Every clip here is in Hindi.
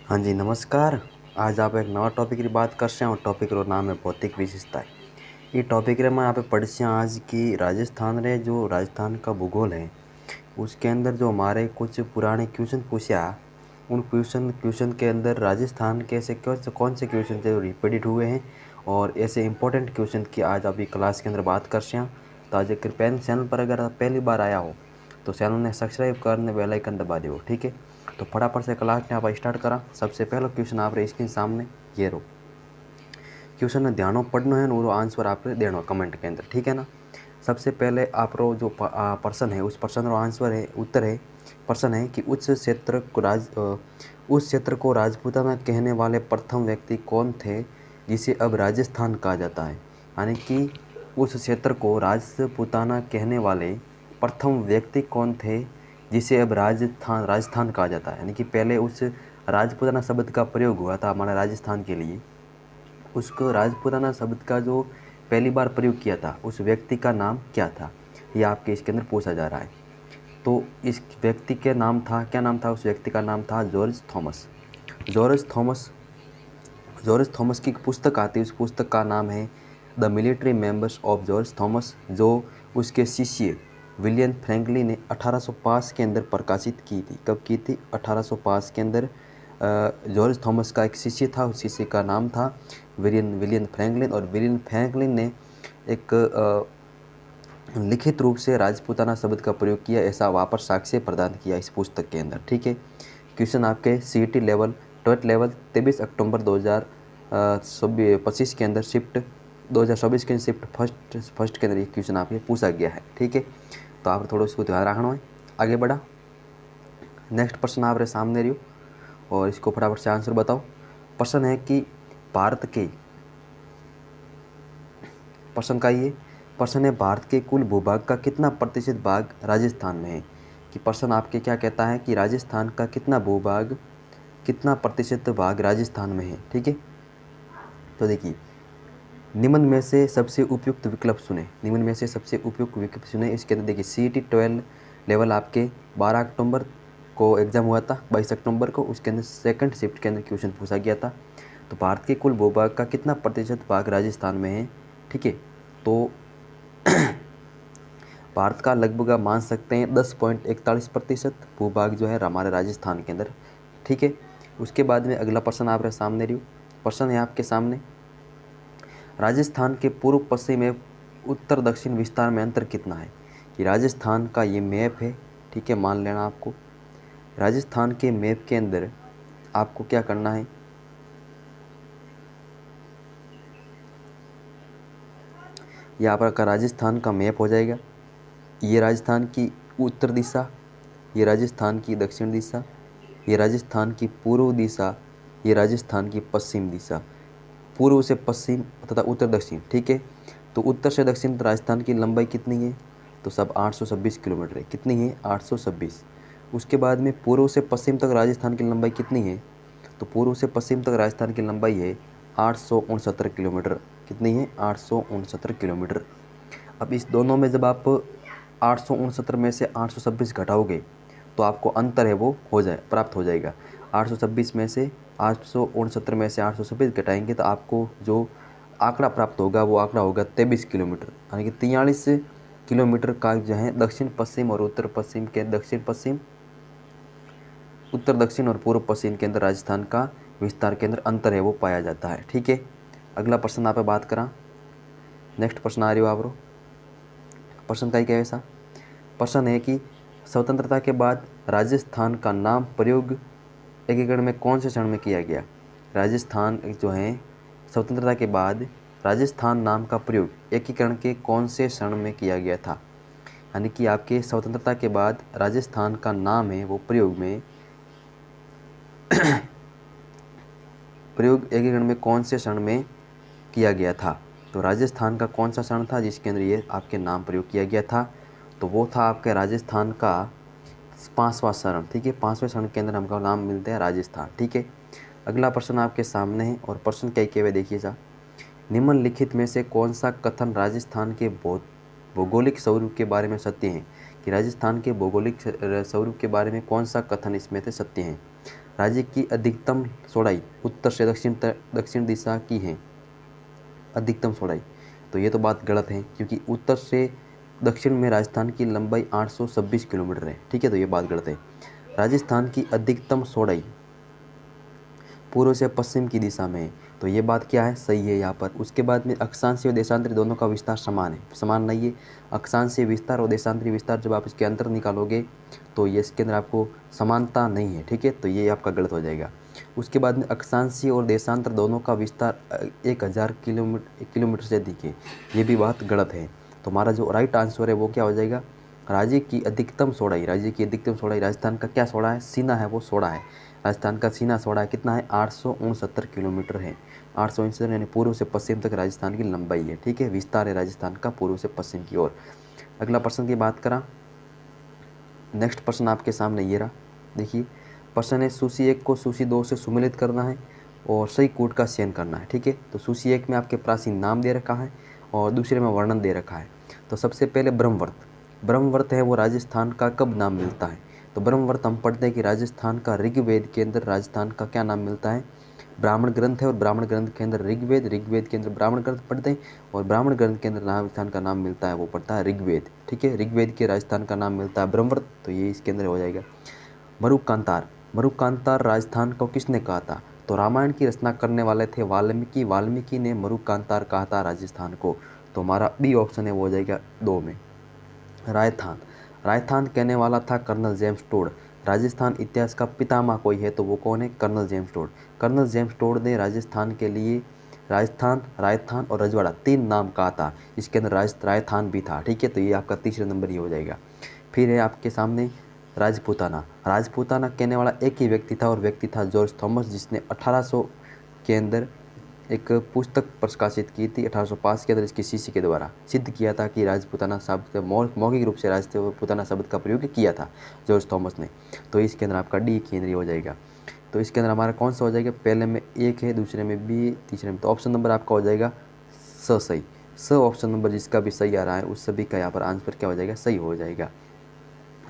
हाँ जी नमस्कार। आज आप एक नवा टॉपिक की बात कर रहे हैं और टॉपिक रो नाम है भौतिक विशेषताएं। ये टॉपिक रे में यहाँ पे पढ़ से आज की राजस्थान रे जो राजस्थान का भूगोल है उसके अंदर जो हमारे कुछ पुराने क्वेश्चन पूछा उन क्वेश्चन के अंदर राजस्थान के ऐसे कौन से क्वेश्चन थे जो रिपीटेड हुए हैं और ऐसे इंपॉर्टेंट क्वेश्चन की आज अभी क्लास के अंदर बात कर रहे हैं। तो आज कृपया चैनल पर अगर आप पहली बार आया हो तो चैनल ने सब्सक्राइब करने बेल आइकन दबा दियो, ठीक है। तो फटाफट से क्लास ने आप स्टार्ट करा। सबसे पहला क्वेश्चन आप रहे स्क्रीन सामने ये रो क्वेश्चन ने ध्यानों पढ़ना है और आंसर आप देना कमेंट के अंदर, ठीक है ना। सबसे पहले आप रो जो पर्सन है उस पर्सन रो आंसर है उत्तर है पर्सन है कि उस क्षेत्र को राजपूताना कहने वाले प्रथम व्यक्ति कौन थे जिसे अब राजस्थान कहा जाता है। यानी कि उस क्षेत्र को राजपूताना कहने वाले प्रथम व्यक्ति कौन थे जिसे अब राजस्थान कहा जाता है। यानी कि पहले उस राजपूताना शब्द का प्रयोग हुआ था हमारे राजस्थान के लिए। उसको राजपूताना शब्द का जो पहली बार प्रयोग किया था उस व्यक्ति का नाम क्या था, ये आपके इसके अंदर पूछा जा रहा है। तो इस व्यक्ति के नाम था, क्या नाम था उस व्यक्ति का नाम था George Thomas. George Thomas George Thomas की एक पुस्तक आती है, उस पुस्तक का नाम है the military members of George Thomas, जो उसके शिष्य विलियम फ्रैंकलिन ने 1805 के अंदर प्रकाशित की थी। कब की थी? 1805 के अंदर। जॉर्ज थॉमस का एक शिष्य था, उस शिष्य का नाम था विलियम फ्रैंकलिन, और विलियम फ्रैंकलिन ने एक लिखित रूप से राजपूताना शब्द का प्रयोग किया, ऐसा वापस साक्ष्य प्रदान किया इस पुस्तक के अंदर, ठीक है। क्वेश्चन आपके सीईटी लेवल 12 लेवल 23 अक्टूबर 2025 के अंदर शिफ्ट 2024 के शिफ्ट फर्स्ट के अंदर ये क्वेश्चन आपके पूछा गया है, ठीक है। तो आप थोड़ा इसको ध्यान रखना है। आगे बढ़ा, नेक्स्ट प्रश्न आप सामने रही और इसको फटाफट से आंसर बताओ। प्रश्न है कि भारत के प्रश्न का ये प्रश्न है भारत के कुल भूभाग का कितना प्रतिशत भाग राजस्थान में है। कि प्रश्न आपके क्या कहता है कि राजस्थान का कितना प्रतिशत भाग राजस्थान में है, ठीक है। तो देखिए, निम्न में से सबसे उपयुक्त विकल्प सुने, निम्न में से सबसे उपयुक्त विकल्प सुने। इसके अंदर देखिए सीईटी 12 लेवल आपके 12 अक्टूबर को एग्जाम हुआ था, 22 अक्टूबर को उसके अंदर सेकंड शिफ्ट के अंदर क्वेश्चन पूछा गया था। तो भारत के कुल भूभाग का कितना प्रतिशत भाग राजस्थान में है, ठीक है। तो भारत का लगभग आप मान सकते हैं 10.41% भूभाग जो है हमारे राजस्थान के अंदर, ठीक है। उसके बाद में अगला प्रश्न आप सामने रही प्रश्न है आपके सामने, राजस्थान के पूर्व पश्चिम में उत्तर दक्षिण विस्तार में अंतर कितना है। कि राजस्थान का ये मैप है, ठीक है, मान लेना आपको। राजस्थान के मैप के अंदर आपको क्या करना है, यहाँ पर का राजस्थान का मैप हो जाएगा। ये राजस्थान की उत्तर दिशा, ये राजस्थान की दक्षिण दिशा, ये राजस्थान की पूर्व दिशा, ये राजस्थान की पश्चिम दिशा, पूर्व से पश्चिम तथा उत्तर दक्षिण, ठीक है। तो उत्तर से दक्षिण राजस्थान की लंबाई कितनी है, तो सब 826 किलोमीटर है। कितनी है? 826। उसके बाद में पूर्व से पश्चिम तक राजस्थान की लंबाई कितनी है, तो पूर्व से पश्चिम तक राजस्थान की लंबाई है 869 किलोमीटर। कितनी है? 869 किलोमीटर। अब इस दोनों में जब आप 869 में से 826 घटाओगे तो आपको अंतर है वो प्राप्त हो जाएगा। 826 में से 869 में से 826 घटाएंगे तो आपको जो आंकड़ा प्राप्त होगा वो आंकड़ा होगा 23 किलोमीटर। यानी कि 43 किलोमीटर का जो है दक्षिण पश्चिम और उत्तर पश्चिम के उत्तर दक्षिण और पूर्व पश्चिम के अंदर राजस्थान का विस्तार के अंदर अंतर है वो पाया जाता है, ठीक है। अगला प्रश्न आप बात करा, नेक्स्ट प्रश्न आ रही हो आप प्रश्न का ही क्या ऐसा प्रश्न है कि स्वतंत्रता के बाद राजस्थान का नाम प्रयोग एकीकरण में कौन से क्षण में किया गया। राजस्थान जो है स्वतंत्रता के बाद राजस्थान नाम का प्रयोग एकीकरण के कौन से क्षण में किया गया था। यानी कि आपके स्वतंत्रता के बाद राजस्थान का नाम है वो प्रयोग एकीकरण में कौन से क्षण में किया गया था। तो राजस्थान का कौन सा क्षण था जिसके अंदर ये आपके नाम प्रयोग किया गया था, तो वो था आपके राजस्थान का 5वां क्षण, ठीक है। 5वें क्षण के अंदर हमका नाम मिलता है राजस्थान, ठीक है। अगला प्रश्न आपके सामने है और प्रश्न क्या किए हुए देखिए सा, निम्नलिखित में से कौन सा कथन राजस्थान के भौगोलिक स्वरूप के बारे में सत्य है। कि राजस्थान के भौगोलिक स्वरूप के बारे में कौन सा कथन इसमें से सत्य है। राज्य की अधिकतम चौड़ाई उत्तर से दक्षिण दिशा की है, अधिकतम चौड़ाई। तो ये तो बात गलत है, क्योंकि उत्तर से दक्षिण में राजस्थान की लंबाई 826 किलोमीटर है। ठीक है, तो ये बात गलत है। राजस्थान की अधिकतम चौड़ाई पूर्व से पश्चिम की दिशा में है, तो ये बात क्या है, सही है यहाँ पर। उसके बाद में अक्षांशीय और देशांतरी दोनों का विस्तार समान है, समान नहीं है। अक्षांशीय विस्तार और देशांतरी विस्तार जब आप इसके अंतर निकालोगे तो ये इसके अंदर आपको समानता नहीं है। ठीक है, तो ये आपका गलत हो जाएगा। उसके बाद में अक्षांशीय और देशांतर दोनों का विस्तार 1000 किलोमीटर से अधिक है, ये भी बात गलत है। तो हमारा जो राइट आंसर है वो क्या हो जाएगा, राज्य की अधिकतम चौड़ाई। राज्य की अधिकतम चौड़ाई, राजस्थान का क्या चौड़ा है, सीना है वो चौड़ा है। राजस्थान का सीना चौड़ा कितना है, 869 किलोमीटर है। 869 यानी पूर्व से पश्चिम तक राजस्थान की लंबाई है। ठीक है, विस्तार है राजस्थान का पूर्व से पश्चिम की ओर। अगला प्रश्न की बात करा, नेक्स्ट प्रश्न आपके सामने ये रहा। देखिए प्रश्न है, सूची 1 को सूची 2 से सुमेलित करना है और सही कूट का चयन करना है। ठीक है, तो सूची 1 में आपके प्राचीन नाम दे रखा है और दूसरे में वर्णन दे रखा है। तो सबसे पहले ब्रह्मवर्त, ब्रह्मवर्त है वो राजस्थान का कब नाम मिलता है। तो ब्रह्मवर्त हम पढ़ते हैं कि राजस्थान का ऋग्वेद के अंदर राजस्थान का क्या नाम मिलता है, ब्राह्मण ग्रंथ है, और ब्राह्मण ग्रंथ के अंदर ऋग्वेद, ऋग्वेद के अंदर ब्राह्मण ग्रंथ पढ़ते हैं, और ब्राह्मण ग्रंथ के अंदर राजस्थान का नाम मिलता है वो पढ़ता है ऋग्वेद। ठीक है, ऋग्वेद के राजस्थान का नाम मिलता है ब्रह्मवर्त, तो ये इसके अंदर हो जाएगा। मरुकांतार, मरुकांतार राजस्थान को किसने कहा था, तो रामायण की रचना करने वाले थे वाल्मीकि, वाल्मीकि ने मरुकांतार कहा था राजस्थान को। तो हमारा बी ऑप्शन है वो हो जाएगा 2 में। रायथान, रायथान कहने वाला था कर्नल जेम्स टोड। राजस्थान इतिहास का पितामह कोई है तो वो कौन है, colonel James Tod. Colonel James Tod ने राजस्थान के लिए राजस्थान, रायथान और रजवाड़ा 3 नाम कहा था, इसके अंदर रायथान भी था। ठीक है, तो ये आपका तीसरा नंबर ही हो जाएगा। फिर है आपके सामने राजपूताना, राजपूताना कहने वाला एक ही व्यक्ति था और व्यक्ति था जॉर्ज थॉमस, जिसने 1800 के अंदर एक पुस्तक प्रकाशित की थी। 1805 के अंदर इसकी शीशी के द्वारा सिद्ध किया था कि राजपूताना शब्द मौखिक रूप से राजपूताना शब्द का प्रयोग किया था जॉर्ज थॉमस ने। तो इसके अंदर आपका डी केंद्रीय हो जाएगा। तो इसके अंदर हमारा कौन सा हो जाएगा, पहले में 1 है, दूसरे में बी, तीसरे में, तो ऑप्शन नंबर आपका हो जाएगा स सही। स ऑप्शन नंबर जिसका भी सही आ रहा है उस सभी का यहाँ पर आंसर क्या हो जाएगा, सही हो जाएगा।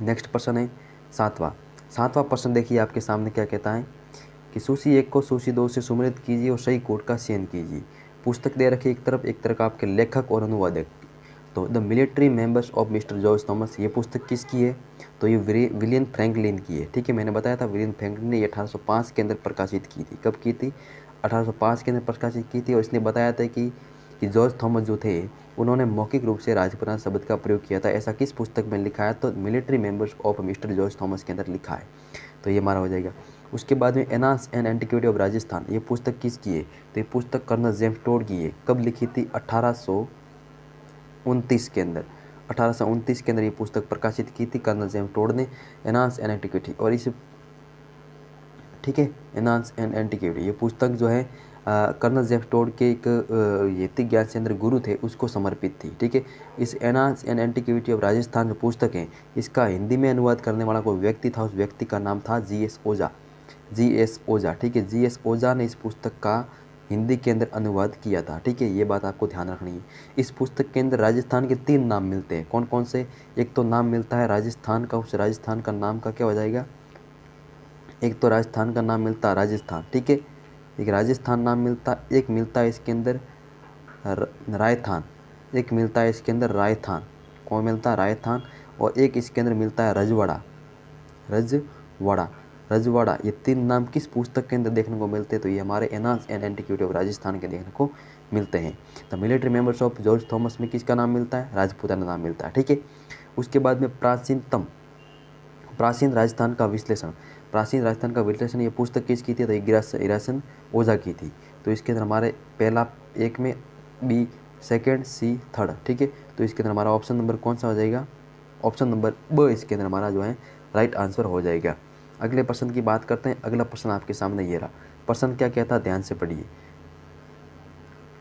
नेक्स्ट प्रश्न है 7वां प्रश्न। देखिए आपके सामने क्या कहता है कि सूची 1 को सूची 2 से सुमेलित कीजिए और सही कोड का चयन कीजिए। पुस्तक दे रखी एक तरफ आपके लेखक और अनुवादक। तो the military members of mister George Thomas, ये पुस्तक किसकी है, तो ये विलियम फ्रैंकलिन की है। ठीक है, मैंने बताया था विलियम फ्रैंकलिन ने 1805 के अंदर प्रकाशित की थी। कब की थी, 1805 के अंदर प्रकाशित की थी। और इसने बताया था कि जॉर्ज थॉमस जो थे उन्होंने मौखिक रूप से राजपूताना शब्द का प्रयोग किया था। ऐसा किस पुस्तक में लिखा है, तो military members of mister George Thomas के अंदर लिखा है। तो ये हमारा हो जाएगा। उसके बाद में एनास एंड एंटिक्विटी ऑफ राजस्थान, ये पुस्तक किसकी है, तो ये पुस्तक कर्नल जेम्स टोड की है। कब लिखी थी, 1829 के अंदर। 1829 के अंदर ये पुस्तक प्रकाशित की थी कर्नल जेम्स टोड ने, एनास एंड एंटिक्विटी। और इस, ठीक है, एनास एंड एंटिक्विटी ये पुस्तक जो है कर्नल जेम्स टोड के एक यतिक ज्ञान चंद्र गुरु थे उसको समर्पित थी। ठीक है, इस एनास एंड एंटिक्विटी ऑफ राजस्थान जो पुस्तक है इसका हिंदी में अनुवाद करने वाला कोई व्यक्ति था, उस व्यक्ति का नाम था GS ओझा, GS ओझा। ठीक है, GS ओझा ने इस पुस्तक का हिंदी के अंदर अनुवाद किया था। ठीक है, ये बात आपको ध्यान रखनी है। इस पुस्तक के अंदर राजस्थान के 3 नाम मिलते हैं, कौन कौन से, एक तो नाम मिलता है राजस्थान का, उस राजस्थान का नाम का क्या हो जाएगा, एक तो राजस्थान का नाम मिलता है राजस्थान। ठीक है, एक राजस्थान नाम मिलता, एक मिलता है इसके अंदर रायथान, एक मिलता है इसके अंदर रायथान, कौन मिलता है, रायथान। और एक इसके अंदर मिलता है रजवाड़ा, रजवाड़ा, रजवाड़ा। ये 3 नाम किस पुस्तक के अंदर देखने को मिलते हैं, तो ये हमारे एनास एंड एंटिक्विटी ऑफ राजस्थान के देखने को मिलते हैं। तो military members of George Thomas में किसका नाम मिलता है, राजपूताना नाम मिलता है। ठीक है, उसके बाद में प्राचीन राजस्थान का विश्लेषण, प्राचीन राजस्थान का विश्लेषण, ये पुस्तक किसकी थी, तो गिरासन ओझा की थी। तो इसके अंदर हमारे पहला 1 में बी, सेकंड, सी, थर्ड। ठीक है, तो इसके अंदर हमारा ऑप्शन नंबर कौन सा हो जाएगा, ऑप्शन नंबर ब इसके अंदर हमारा जो है राइट आंसर हो जाएगा। अगले प्रश्न की बात करते हैं। अगला प्रश्न आपके सामने ये रहा। प्रश्न क्या कहता है, ध्यान से पढ़िए।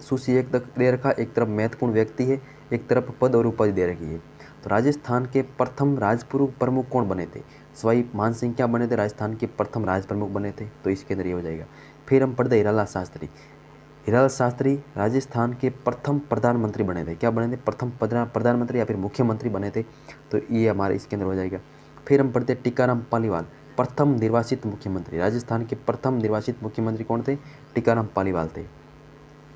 सूची 1 तक दे रखा, एक तरफ महत्वपूर्ण व्यक्ति है, एक तरफ पद और उपाधि दे रखी है। तो राजस्थान के प्रथम राजपुर प्रमुख कौन बने थे, सवाई मान सिंह क्या बने थे, राजस्थान के प्रथम राज प्रमुख बने थे। तो इसके अंदर ये हो जाएगा। फिर हम पढ़ते हीरालाल शास्त्री, हीरालाल शास्त्री राजस्थान के प्रथम प्रधानमंत्री बने थे। क्या बने थे, प्रथम प्रधानमंत्री या फिर मुख्यमंत्री बने थे। तो ये हमारे इसके अंदर हो जाएगा। फिर हम पढ़ते टीकाराम पालीवाल, प्रथम निर्वासित मुख्यमंत्री, राजस्थान के प्रथम निर्वासित मुख्यमंत्री कौन थे? टीकाराम पालीवाल थे।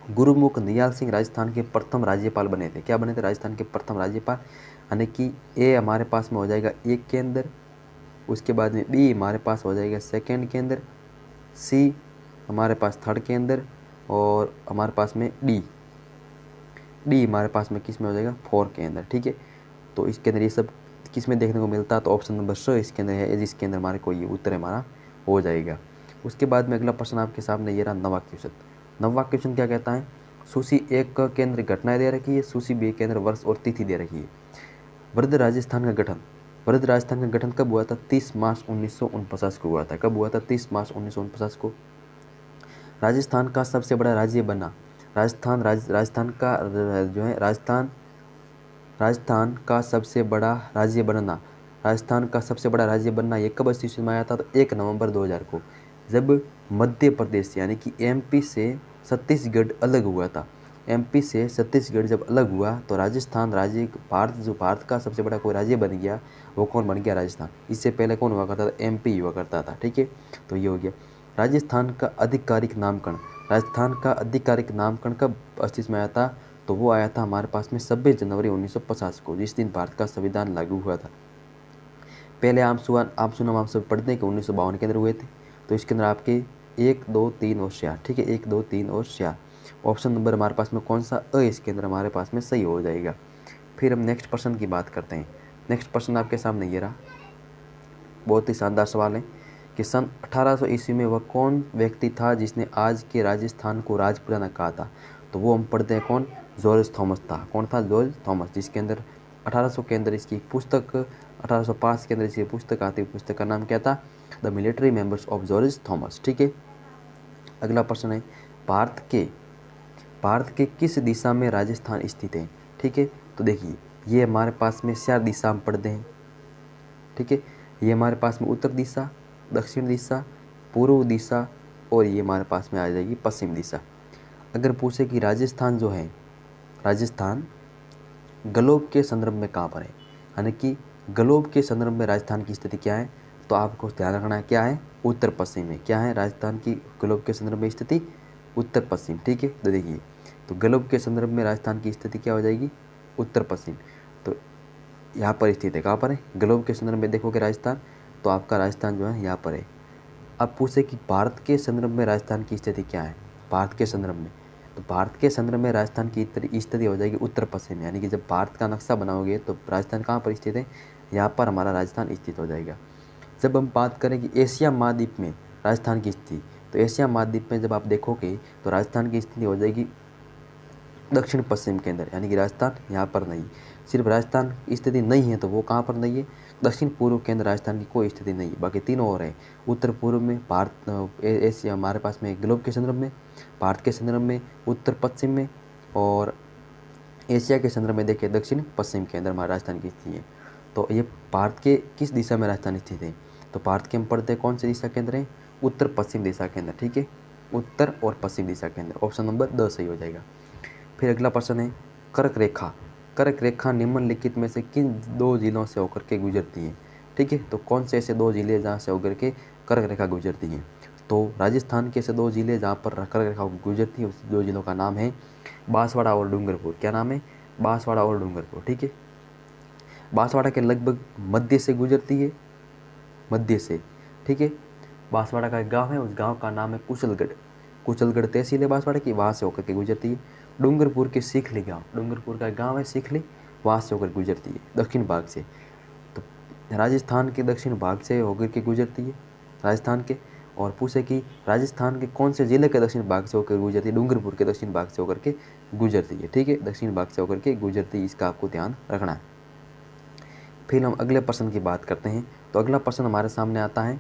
गुरुमुख निहाल सिंह राजस्थान के प्रथम राज्यपाल बने थे। क्या बने थे? राजस्थान के प्रथम राज्यपाल। यानी कि ए हमारे पास में हो जाएगा 1 के अंदर, उसके बाद में बी हमारे पास हो जाएगा 2nd के अंदर, सी हमारे पास 3rd के अंदर, और हमारे पास में डी हमारे पास में किस में हो जाएगा? 4 के अंदर। ठीक है, तो इसके अंदर ये सब किस में देखने को मिलता है? तो ऑप्शन नंबर स इसके अंदर है, जिसके अंदर हमारे को ये उत्तर हमारा हो जाएगा। उसके बाद में अगला प्रश्न आपके सामने ये रहा 9वां क्वेश्चन। 9वां क्वेश्चन क्या कहता है? सूची 1 के अंदर घटनाएं दे रखी है, सूची 2 के अंदर वर्ष और तिथि दे रखी है। वृद्ध राजस्थान का गठन, वृद्ध राजस्थान का गठन कब हुआ था? 30 मार्च 1949 को हुआ था। कब हुआ था? 30 मार्च 1949 को। राजस्थान का सबसे बड़ा राज्य बना, राजस्थान का जो है राजस्थान का सबसे बड़ा राज्य बनना, राजस्थान का सबसे बड़ा राज्य बनना ये कब अस्तित्व में आया था? तो 1 नवंबर 2000 को, जब मध्य प्रदेश यानी कि एमपी से छत्तीसगढ़ अलग हुआ था। एमपी से छत्तीसगढ़ जब अलग हुआ तो राजस्थान राज्य भारत का सबसे बड़ा कोई राज्य बन गया, वो कौन बन गया? राजस्थान। इससे पहले कौन हुआ करता था? एमपी हुआ करता था। ठीक है, तो ये हो गया। राजस्थान का आधिकारिक नामकरण, राजस्थान का आधिकारिक नामकरण कब अस्तित्व में आया था? तो वो आया था हमारे पास में 26 जनवरी 1950 को, जिस दिन भारत का संविधान लागू हुआ था। पहले आप सुना आप सब पढ़ते हैं कि 1952 के अंदर हुए थे। तो इसके अंदर आपके 1, 2, 3 और 4। ठीक है, 1, 2, 3 और 4। ऑप्शन नंबर हमारे पास में कौन सा? अ इसके अंदर हमारे पास में सही हो जाएगा। फिर हम नेक्स्ट प्रश्न की बात करते हैं। नेक्स्ट प्रश्न आपके सामने ये रहा, बहुत ही शानदार सवाल है कि सन 1800 ईस्वी में वह कौन व्यक्ति था जिसने आज के राजस्थान को राजपुताना कहा था? तो वो हम पढ़ते हैं कौन? जॉर्ज थॉमस था। कौन था? जॉर्ज थॉमस, जिसके अंदर 1800 के अंदर इसकी पुस्तक, 1805 के अंदर इसकी पुस्तक आती है। पुस्तक का नाम क्या था? The military members of George Thomas. ठीक है, अगला प्रश्न है, भारत के किस दिशा में राजस्थान स्थित है? ठीक है, तो देखिए ये हमारे पास में 4 दिशा हम पढ़ते हैं। ठीक है, ये हमारे पास में उत्तर दिशा, दक्षिण दिशा, पूर्व दिशा, और ये हमारे पास में आ जाएगी पश्चिम दिशा। अगर पूछे कि राजस्थान जो है, राजस्थान ग्लोब के संदर्भ में कहाँ पर है, यानी कि ग्लोब के संदर्भ में राजस्थान की स्थिति क्या है? तो आपको ध्यान रखना है क्या है? उत्तर पश्चिम में। क्या है राजस्थान की ग्लोब के संदर्भ में स्थिति? उत्तर पश्चिम। ठीक है, तो देखिए, तो ग्लोब के संदर्भ में राजस्थान की स्थिति क्या हो जाएगी? उत्तर पश्चिम। तो यहाँ पर स्थित है, कहाँ पर है? ग्लोब के संदर्भ में देखोगे राजस्थान, तो आपका राजस्थान जो है यहाँ पर है। अब पूछे कि भारत के संदर्भ में राजस्थान की स्थिति क्या है? भारत के संदर्भ में, तो भारत के संदर्भ में राजस्थान की स्थिति हो जाएगी उत्तर पश्चिम। यानी कि जब भारत का नक्शा बनाओगे तो राजस्थान कहाँ पर स्थित है? यहाँ पर हमारा राजस्थान स्थित हो जाएगा। जब हम बात करें कि एशिया महाद्वीप में राजस्थान की स्थिति, तो एशिया महाद्वीप में जब आप देखोगे तो राजस्थान की स्थिति हो जाएगी दक्षिण पश्चिम के अंदर, यानी कि राजस्थान यहाँ पर नहीं। सिर्फ राजस्थान की स्थिति नहीं है तो वो कहाँ पर नहीं है? दक्षिण पूर्व के अंदर राजस्थान की कोई स्थिति नहीं है। बाकी तीनों और है, उत्तर पूर्व में भारत, एशिया हमारे पास में ग्लोब के संदर्भ में, भारत के संदर्भ में उत्तर पश्चिम में, और एशिया के संदर्भ में देखिए दक्षिण पश्चिम के अंदर हमारा राजस्थान की स्थिति है। तो ये भारत के किस दिशा में राजस्थान स्थित है? तो भारत के हम पढ़ते हैं कौन सी दिशा के अंदर है? उत्तर पश्चिम दिशा के अंदर। ठीक है, उत्तर और पश्चिम दिशा के अंदर। ऑप्शन नंबर 10 सही हो जाएगा। फिर अगला प्रश्न है, कर्क रेखा। कर्क रेखा निम्नलिखित में से किन 2 जिलों से होकर के गुजरती है? ठीक है, तो कौन से ऐसे 2 जिले जहाँ से होकर के कर्क रेखा गुजरती है? तो राजस्थान के ऐसे 2 जिले जहाँ पर कर्क रेखा गुजरती है, उस 2 जिलों का नाम है बांसवाड़ा और डूंगरपुर। क्या नाम है? बांसवाड़ा और डूंगरपुर। ठीक है, बांसवाड़ा के लगभग मध्य से गुजरती है, मध्य से। ठीक है, बांसवाड़ा का एक गाँव है, उस गाँव का नाम है कुशलगढ़। कुशलगढ़ तहसील है बांसवाड़ा की, वहाँ से होकर के गुजरती है। डूंगरपुर के सीखली गांव, डूंगरपुर का गांव है सीखली, वहाँ से होकर गुजरती है दक्षिण भाग से। तो राजस्थान के दक्षिण भाग से होकर के गुजरती है राजस्थान के। और पूछे कि राजस्थान के कौन से जिले के दक्षिण भाग से होकर गुजरती है? डूंगरपुर के दक्षिण भाग से होकर के गुजरती है। ठीक है, दक्षिण भाग से होकर के गुजरती है, इसका आपको ध्यान रखना है। फिर हम अगले प्रश्न की बात करते हैं। तो अगला प्रश्न हमारे सामने आता है,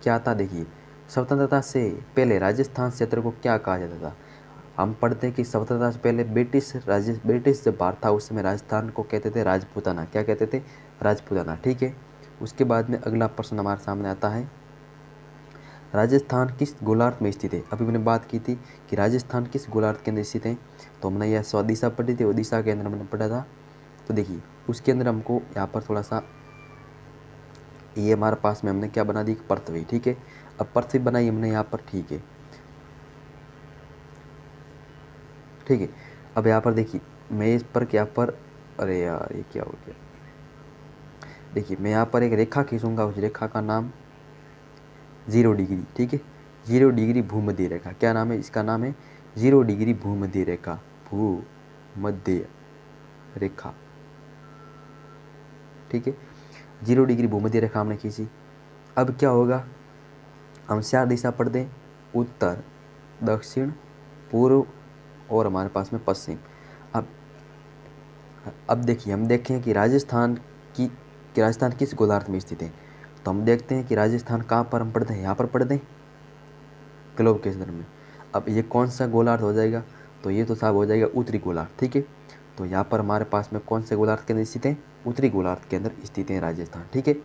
क्या आता? देखिए, स्वतंत्रता से पहले राजस्थान क्षेत्र को क्या कहा जाता था? हम पढ़ते हैं कि स्वतंत्रता से पहले ब्रिटिश जब भारत था उस समय राजस्थान को कहते थे राजपूताना। क्या कहते थे? राजपूताना। ठीक है, उसके बाद में अगला प्रश्न हमारे सामने आता है, राजस्थान किस गोलार्ध में स्थित है? अभी मैंने बात की थी कि राजस्थान किस गोलार्ध के अंदर स्थित है, तो हमने यह दिशा पढ़ी थी, वो दिशा के अंदर हमने पढ़ा था। तो देखिए, उसके अंदर हमको यहाँ पर थोड़ा सा ये हमारे पास में हमने क्या बना दी, पृथ्वी। ठीक है, अब पृथ्वी बनाई हमने यहाँ पर। ठीक है, ठीक है। अब यहाँ पर देखिए, मैं इस पर क्या पर, अरे यार ये क्या हो गया। देखिए मैं यहाँ पर एक रेखा खींचूंगा, उस रेखा का नाम 0 डिग्री। ठीक है, 0 डिग्री भूमध्य रेखा। क्या नाम है इसका, नाम है 0 डिग्री भूमध्य रेखा। भूमध्य रेखा, ठीक है, 0 डिग्री भूमध्य रेखा हमने खींची। अब क्या होगा, हम 4 दिशा पढ़ दें, उत्तर, दक्षिण, पूर्व और हमारे पास में पश्चिम। अब देखिए, हम देखें कि राजस्थान कि राजस्थान किस गोलार्ध में स्थित है। तो हम देखते हैं कि राजस्थान कहाँ पर हम पढ़ते हैं, यहाँ पर पढ़ दें, ग्लोब के केंद्र में। अब ये कौन सा गोलार्ध हो जाएगा, तो ये तो साहब हो जाएगा उत्तरी गोलार्ध। ठीक है, तो यहाँ पर हमारे पास में कौन से गोलार्ध के अंदर स्थित है, उत्तरी गोलार्ध के अंदर स्थित है राजस्थान। ठीक है,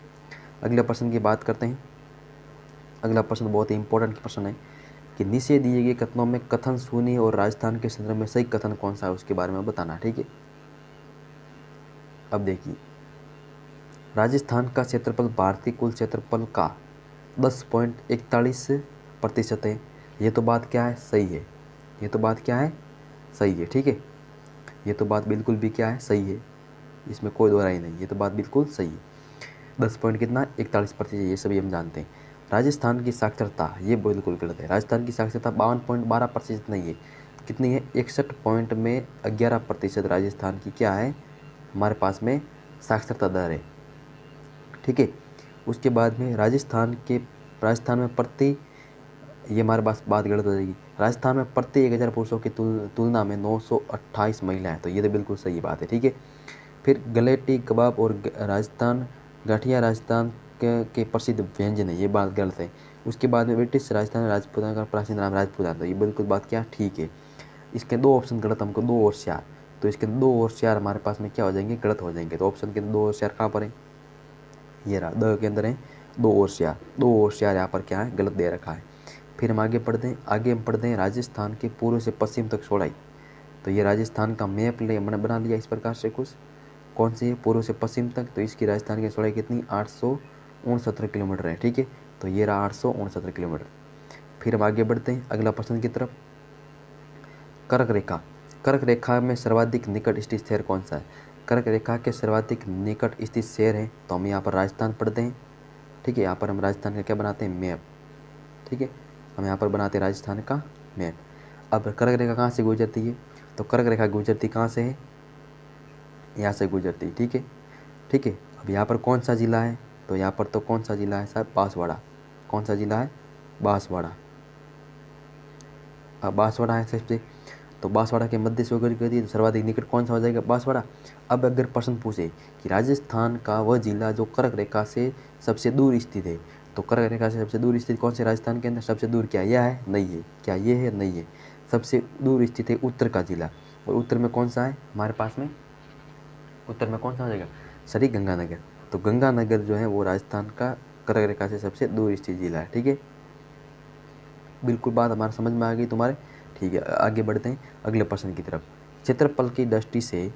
अगले प्रश्न की बात करते हैं। अगला प्रश्न बहुत ही इंपॉर्टेंट प्रश्न है कि नीचे दिए गए कथनों में कथन शून्य और राजस्थान के संदर्भ में सही कथन कौन सा है, उसके बारे में बताना। ठीक है, अब देखिए, राजस्थान का क्षेत्रफल भारतीय कुल क्षेत्रफल का 10.41% है। ये तो बात क्या है, सही है। ये तो बात क्या है, सही है। ठीक है, ये तो बात बिल्कुल भी क्या है, सही है, इसमें कोई दो राय नहीं, ये तो बात बिल्कुल सही है। 10 पॉइंट कितना, 41%, ये सभी हम जानते हैं। राजस्थान की साक्षरता, ये बिल्कुल गलत है। राजस्थान की साक्षरता 52.12% नहीं है, कितनी है, 61 पॉइंट में 11% राजस्थान की क्या है, हमारे पास में साक्षरता दर है। ठीक है, उसके बाद में राजस्थान में प्रति, ये हमारे पास बात गलत हो जाएगी। राजस्थान में प्रति 1000 पुरुषों की तुलना में 928 महिलाएं, तो ये तो बिल्कुल सही बात है। ठीक है, फिर गलेटी कबाब और राजस्थान गाठिया राजस्थान के प्रसिद्ध व्यंजन है, ये बात गलत है। उसके बाद में ब्रिटिश राजस्थान राजपूताना का प्राचीन नाम राजपूत आता है, ये बिल्कुल बात क्या, ठीक है। इसके 2 ऑप्शन गलत, हमको 2 और 4, तो इसके 2 और 4 हमारे पास में क्या हो जाएंगे, गलत हो जाएंगे। तो ऑप्शन के 2 और 4 कहाँ पर है, ये रहा, द के अंदर है 2 और 4, 2 और 4 यहाँ पर क्या है, गलत दे रखा है। फिर हम आगे पढ़ते हैं राजस्थान के पूर्व से पश्चिम तक चौड़ाई। तो ये राजस्थान का मैप हमने बना लिया इस प्रकार से कुछ, कौन सी है, पूर्व से पश्चिम तक। तो इसकी राजस्थान की चौड़ाई कितनी, 869 किलोमीटर है। ठीक है, तो ये रहा 869 किलोमीटर। फिर हम आगे बढ़ते हैं अगला प्रश्न की तरफ। कर्क रेखा, कर्क रेखा में सर्वाधिक निकट स्थित शहर कौन सा है। कर्क रेखा के सर्वाधिक निकट स्थित शहर है, तो हम यहाँ पर राजस्थान पढ़ते हैं। ठीक है, यहाँ पर हम राजस्थान का क्या बनाते हैं, मैप। ठीक है, हम यहाँ पर बनाते हैं राजस्थान का मैप। अब कर्क रेखा कहाँ से गुजरती है, तो कर्क रेखा गुजरती कहाँ से है, यहाँ से गुजरती है। ठीक है, ठीक है। अब यहाँ पर कौन सा ज़िला है, तो यहाँ पर तो कौन सा ज़िला है साहब, बांसवाड़ा। कौन सा ज़िला है, बांसवाड़ा। अब बांसवाड़ा है सबसे, तो बांसवाड़ा के मध्य से होकर गई, तो सर्वाधिक निकट कौन सा हो जाएगा, बांसवाड़ा। अब अगर प्रश्न पूछे कि राजस्थान का वह जिला जो कर्क रेखा से सबसे दूर स्थित है, तो कर्क रेखा से सबसे दूर स्थित कौन से राजस्थान के अंदर, सबसे दूर क्या यह है, नहीं है, क्या ये है, नहीं है, सबसे दूर स्थित है उत्तर का जिला। और उत्तर में कौन सा है हमारे पास में, उत्तर में कौन सा हो जाएगा, सरी गंगानगर। तो गंगानगर जो है वो राजस्थान का कर्क रेखा से सबसे दूर स्थित जिला है। ठीक है, बिल्कुल बात हमारे समझ में आ गई तुम्हारे। ठीक है, आगे बढ़ते हैं अगले प्रश्न की तरफ। क्षेत्रफल की दृष्टि से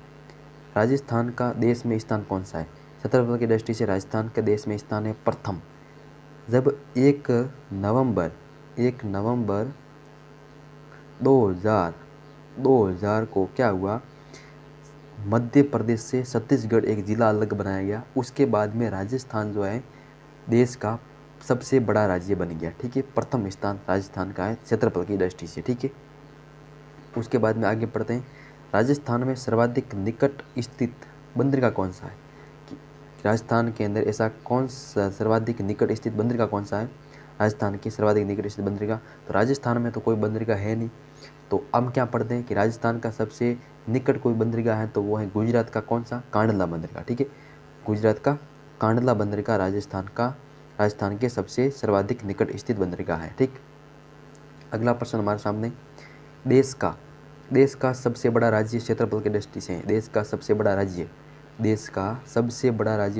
राजस्थान का देश में स्थान कौन सा है। क्षेत्रफल की दृष्टि से राजस्थान का देश में स्थान है प्रथम। जब 1 नवंबर 2000 को क्या हुआ, मध्य प्रदेश से छत्तीसगढ़ एक ज़िला अलग बनाया गया, उसके बाद में राजस्थान जो है देश का सबसे बड़ा राज्य बन गया। ठीक है, प्रथम स्थान राजस्थान का है क्षेत्रफल की दृष्टि से। ठीक है, उसके बाद में आगे बढ़ते हैं। राजस्थान में सर्वाधिक निकट स्थित बंदरगाह कौन सा है, कि राजस्थान के अंदर ऐसा कौन सा सर्वाधिक निकट स्थित बंदरगाह कौन सा है, राजस्थान की सर्वाधिक निकट स्थित बंदरगाह। तो राजस्थान में तो कोई बंदरगाह है नहीं, तो हम क्या पढ़ते हैं कि राजस्थान का सबसे निकट कोई बंदरगाह है, तो वो है गुजरात का कौन सा, कांडला बंदरगाह। ठीक है, गुजरात का कांडला बंदरगाह राजस्थान के सबसे सर्वाधिक निकट स्थित बंदरगाह है। ठीक, अगला प्रश्न हमारे सामने, देश का सबसे बड़ा राज्य क्षेत्रफल की दृष्टि से है, देश का सबसे बड़ा राज्य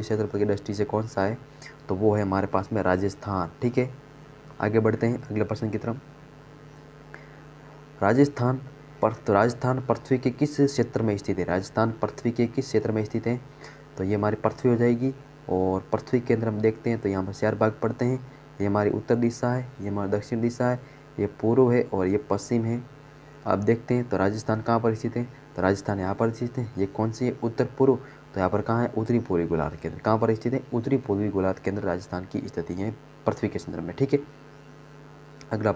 क्षेत्रफल की दृष्टि से कौन सा है, तो वो है हमारे पास में राजस्थान। ठीक है, आगे बढ़ते हैं अगले प्रश्न की तरफ। राजस्थान पृथ्वी के किस क्षेत्र में स्थित है, राजस्थान पृथ्वी के किस क्षेत्र में स्थित है, तो ये हमारी पृथ्वी हो जाएगी और पृथ्वी केंद्र हम देखते हैं तो यहाँ पर 4 भाग पड़ते हैं। ये हमारी उत्तर दिशा है, ये हमारी दक्षिण दिशा है, ये पूर्व है और ये पश्चिम है। आप देखते हैं तो राजस्थान कहाँ पर स्थित है, तो राजस्थान यहाँ पर स्थित है। ये कौन सी है, उत्तर पूर्व, तो यहाँ पर कहाँ है, उत्तरी पूर्वी गोलार्ध केंद्र। कहाँ पर स्थित है, उत्तरी पूर्वी गोलार्ध केंद्र राजस्थान की स्थिति है पृथ्वी के संदर्भ में। ठीक है, अगला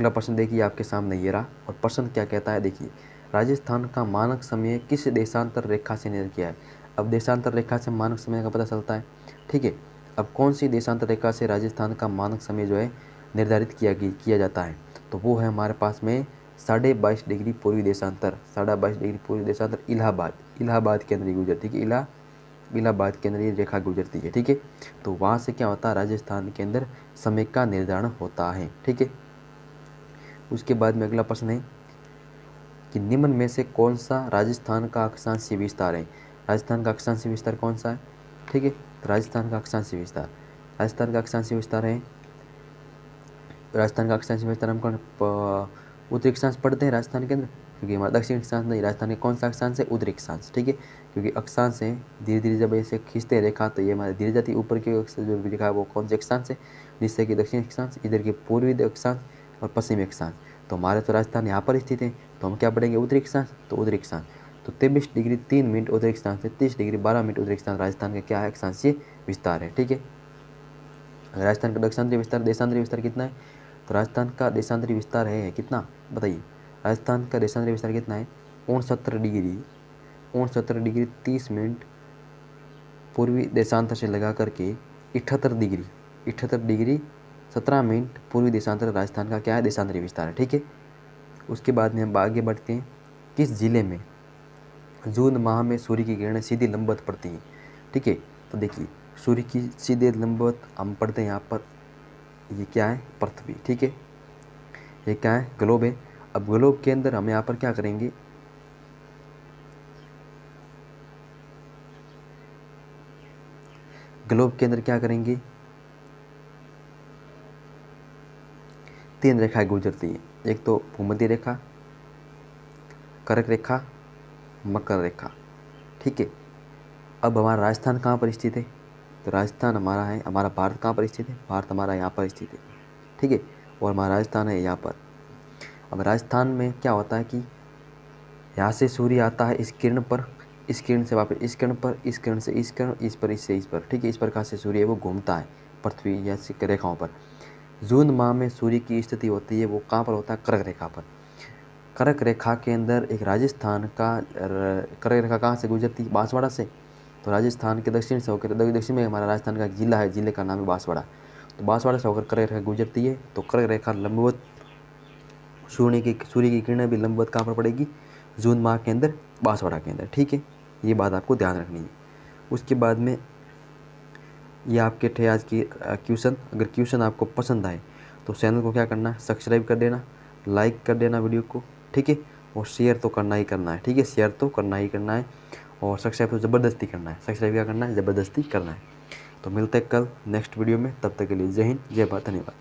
प्रश्न देखिए आपके सामने ये रहा। और प्रश्न क्या कहता है, देखिए राजस्थान का मानक समय किस देशांतर रेखा से निर्धारित किया है। अब देशांतर रेखा से मानक समय का पता चलता है। ठीक है, अब कौन सी देशांतर रेखा से राजस्थान का मानक समय जो है निर्धारित किया जाता है, तो वो है हमारे पास में 22.5 डिग्री पूर्वी देशांतर, 22.5 डिग्री पूर्वी देशांतर इलाहाबाद के अंदर गुजरती है। इलाहाबाद के अंदर ये रेखा गुजरती है। ठीक है, तो वहाँ से क्या होता है, राजस्थान के अंदर समय का निर्धारण होता है। ठीक है, उसके बाद में अगला प्रश्न है कि निम्न में से कौन सा राजस्थान का अक्षांशीय विस्तार है। राजस्थान का अक्षांशीय विस्तार कौन सा है। ठीक है, तो राजस्थान का अक्षांशीय विस्तार है, राजस्थान का अक्षांशीय विस्तार हम उत्तरी अक्षांश पढ़ते हैं राजस्थान के अंदर, क्योंकि हमारा दक्षिण अक्षांश नहीं, राजस्थान के कौन सा अक्षांश है, उत्तरी अक्षांश। ठीक है, क्योंकि अक्षांश है धीरे धीरे जब ऐसे खींचते हैं रेखा तो ये हमारे धीरे जाती है ऊपर की जो रेखा है वो कौन से अक्षांश है, जिससे कि दक्षिण अक्षांश, इधर के पूर्वी अक्षांश और पश्चिमी अक्षांश। तो हमारे तो राजस्थान यहाँ पर स्थित है, तो हम क्या पढ़ेंगे, उत्तरी अक्षांश। तो उत्तरी अक्षांश तो 23 डिग्री 3 मिनट उत्तरी अक्षांश से 30 डिग्री 12 मिनट उत्तरी अक्षांश राजस्थान का क्या है, अक्षांशीय विस्तार है। ठीक है, राजस्थान का देशांतरी विस्तार कितना है, तो राजस्थान का देशांतरी विस्तार है कितना, बताइए। राजस्थान का देशांतरी विस्तार कितना है, 69 डिग्री 30 मिनट पूर्वी देशांतर से लगा करके 78 डिग्री 17 मिनट पूर्वी देशांतर राजस्थान का क्या है, देशांतरी विस्तार है। ठीक है, उसके बाद में हम आगे बढ़ते हैं। किस जिले में जून माह में सूर्य की किरणें सीधी लंबवत पड़ती हैं। ठीक है, तो देखिए सूर्य की सीधे लंबवत हम पढ़ते हैं यहाँ पर, ये क्या है, पृथ्वी। ठीक है, ये क्या है, ग्लोब है। अब ग्लोब के अंदर हम यहाँ पर क्या करेंगे, ग्लोब के अंदर क्या करेंगे, 3 रेखाएं गुजरती हैं, एक तो भूमध्य रेखा, कर्क रेखा, मकर रेखा। ठीक है, अब हमारा राजस्थान कहाँ पर स्थित है, तो राजस्थान हमारा है, हमारा भारत कहाँ पर स्थित है, भारत हमारा यहाँ पर स्थित है। ठीक है, और हमारा राजस्थान है यहाँ पर। अब राजस्थान में क्या होता है कि यहाँ से सूर्य आता है इस किरण पर, इस किरण से वापस इस किरण पर, इस किरण से इस किरण, इस पर इससे इस पर। ठीक है, इस प्रकार से सूर्य वो घूमता है पृथ्वी या रेखाओं पर। जून माह में सूर्य की स्थिति होती है वो कहाँ पर होता है, कर्क रेखा पर। कर्क रेखा के अंदर एक राजस्थान का कर्क रेखा कहाँ से गुजरती है, बांसवाड़ा से। तो राजस्थान के दक्षिण से होकर दक्षिण में हमारा राजस्थान का जिला है, जिले का नाम है बांसवाड़ा। तो बांसवाड़ा से होकर कर्क रेखा गुजरती है, तो कर्क रेखा लंबवत, सूर्य की किरणें भी लंबवत कहाँ पर पड़ेगी, जून माह के अंदर, बांसवाड़ा के अंदर। ठीक है, ये बात आपको ध्यान रखनी है। उसके बाद में ये आपके थे आज की क्वेश्चन। अगर क्वेश्चन आपको पसंद आए तो चैनल को क्या करना है, सब्सक्राइब कर देना, लाइक कर देना वीडियो को। ठीक है, और शेयर तो करना ही करना है। ठीक है, शेयर तो करना ही करना है, और सब्सक्राइब तो ज़बरदस्ती करना है। सब्सक्राइब क्या करना है, ज़बरदस्ती करना है। तो मिलते हैं कल नेक्स्ट वीडियो में, तब तक के लिए जय हिंद, जय भारत, धन्यवाद।